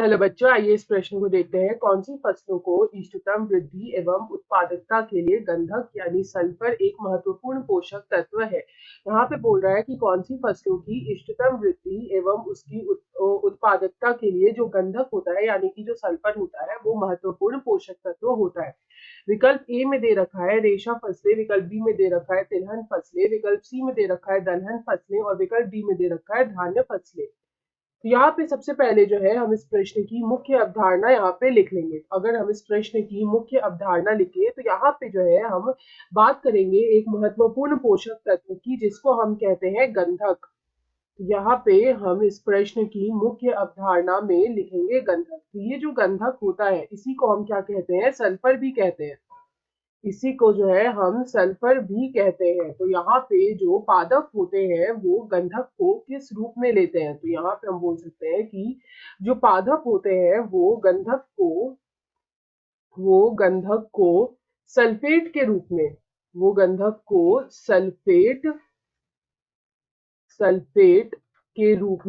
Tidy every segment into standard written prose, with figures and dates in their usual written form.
Hello बच्चों, आइए इस प्रश्न को देखते हैं। कौन सी फसलों को इष्टतम वृद्धि एवं उत्पादकता के लिए गंधक यानी सल्फर एक महत्वपूर्ण पोषक तत्व है। यहाँ पे बोल रहा है कि कौन सी फसलों की इष्टतम वृद्धि एवं उसकी उत्पादकता के लिए जो गंधक होता है यानी कि जो सल्फर होता है वो महत्वपूर्ण पोषक तत्व होता है। विकल्प ए में दे रखा है रेशा फसलें, विकल्प बी में दे रखा है तिलहन फसलें, विकल्प सी में दे रखा है दलहन फसलें और विकल्प डी में दे रखा है धान्य फसलें। तो यहाँ पे सबसे पहले जो है हम इस प्रश्न की मुख्य अवधारणा यहाँ पे लिख लेंगे। अगर हम इस प्रश्न की मुख्य अवधारणा लिखे तो यहाँ पे जो है हम बात करेंगे एक महत्वपूर्ण पोषक तत्व की जिसको हम कहते हैं गंधक। यहाँ पे हम इस प्रश्न की मुख्य अवधारणा में लिखेंगे गंधक। तो ये जो गंधक होता है इसी को हम क्या कहते हैं? सल्फर भी कहते हैं। इसी को जो है हम सल्फर भी कहते हैं। तो यहाँ पे जो पादप होते हैं वो गंधक को किस रूप में लेते हैं? तो यहाँ पे हम बोल सकते हैं कि जो पादप होते हैं वो गंधक को सल्फेट के रूप में वो गंधक को सल्फेट के रूप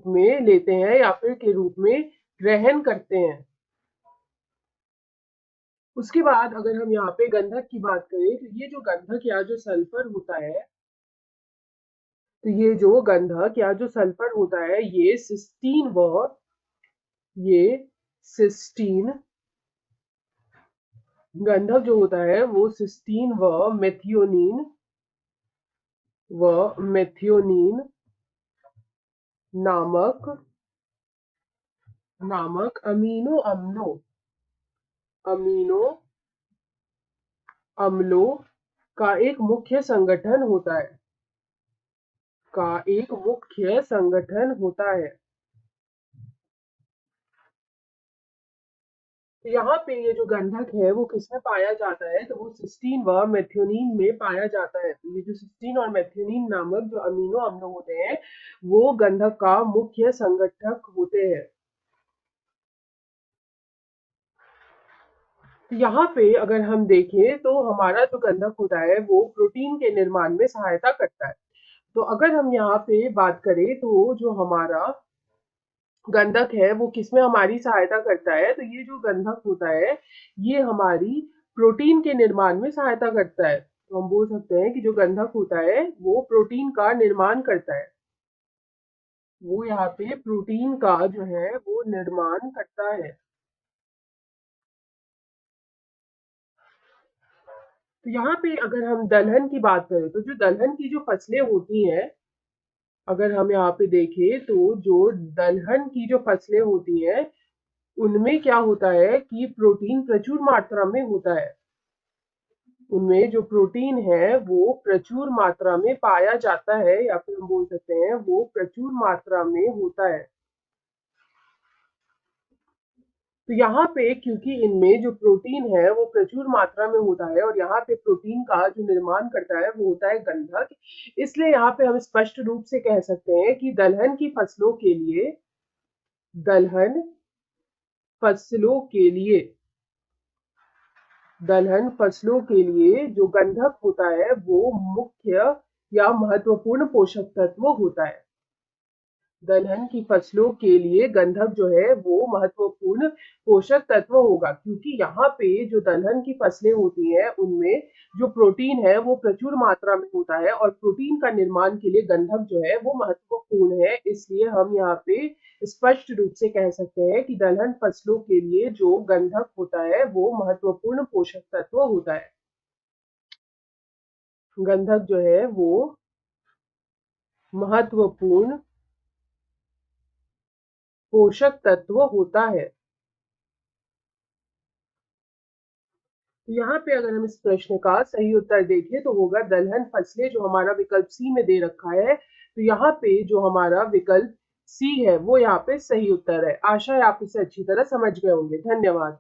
में लेते हैं या फिर के रूप में ग्रहण करते हैं। उसके बाद अगर हम यहाँ पे गंधक की बात करें तो ये जो गंधक या जो सल्फर होता है तो ये जो गंधक या जो सल्फर होता है ये सिस्टीन गंधक जो होता है वो सिस्टीन व मेथियोनीन नामक अमीनो अम्लों का एक मुख्य संगठन होता है। तो यहाँ पे ये जो गंधक है वो किसमें पाया जाता है? तो वो सिस्टीन व मेथियोनीन में पाया जाता है। तो ये जो सिस्टीन और मेथियोनीन नामक जो अमीनो अम्ल होते हैं वो गंधक का मुख्य संगठक होते हैं। तो यहाँ पे अगर हम देखें तो हमारा जो गंधक होता है वो प्रोटीन के निर्माण में सहायता करता है। तो अगर हम यहाँ पे बात करें तो जो हमारा गंधक है वो किसमें हमारी सहायता करता है? तो ये जो गंधक होता है ये हमारी प्रोटीन के निर्माण में सहायता करता है। तो हम बोल सकते हैं कि जो गंधक होता है वो प्रोटीन का निर्माण करता है। वो यहाँ पे प्रोटीन का जो है वो निर्माण करता है। तो यहाँ पे अगर हम दलहन की बात करें तो जो दलहन की जो फसलें होती हैं, अगर हम यहाँ पे देखें तो जो दलहन की जो फसलें होती हैं उनमें क्या होता है कि प्रोटीन प्रचुर मात्रा में होता है। उनमें जो प्रोटीन है वो प्रचुर मात्रा में पाया जाता है या फिर हम बोल सकते हैं वो प्रचुर मात्रा में होता है। तो यहाँ पे क्योंकि इनमें जो प्रोटीन है वो प्रचुर मात्रा में होता है और यहाँ पे प्रोटीन का जो निर्माण करता है वो होता है गंधक, इसलिए यहाँ पे हम स्पष्ट रूप से कह सकते हैं कि दलहन फसलों के लिए जो गंधक होता है वो मुख्य या महत्वपूर्ण पोषक तत्व होता है। दलहन की फसलों के लिए गंधक जो है वो महत्वपूर्ण पोषक तत्व होगा, क्योंकि यहाँ पे जो दलहन की फसलें होती हैं उनमें जो प्रोटीन है वो प्रचुर मात्रा में होता है और प्रोटीन का निर्माण के लिए गंधक जो है वो महत्वपूर्ण है। इसलिए हम यहाँ पे स्पष्ट रूप से कह सकते हैं कि दलहन फसलों के लिए जो गंधक होता है वो महत्वपूर्ण पोषक तत्व होता है। गंधक जो है वो महत्वपूर्ण पोषक तत्व होता है। तो यहाँ पे अगर हम इस प्रश्न का सही उत्तर देखें तो होगा दलहन फसलें, जो हमारा विकल्प सी में दे रखा है। तो यहाँ पे जो हमारा विकल्प सी है वो यहाँ पे सही उत्तर है। आशा है आप इसे अच्छी तरह समझ गए होंगे। धन्यवाद।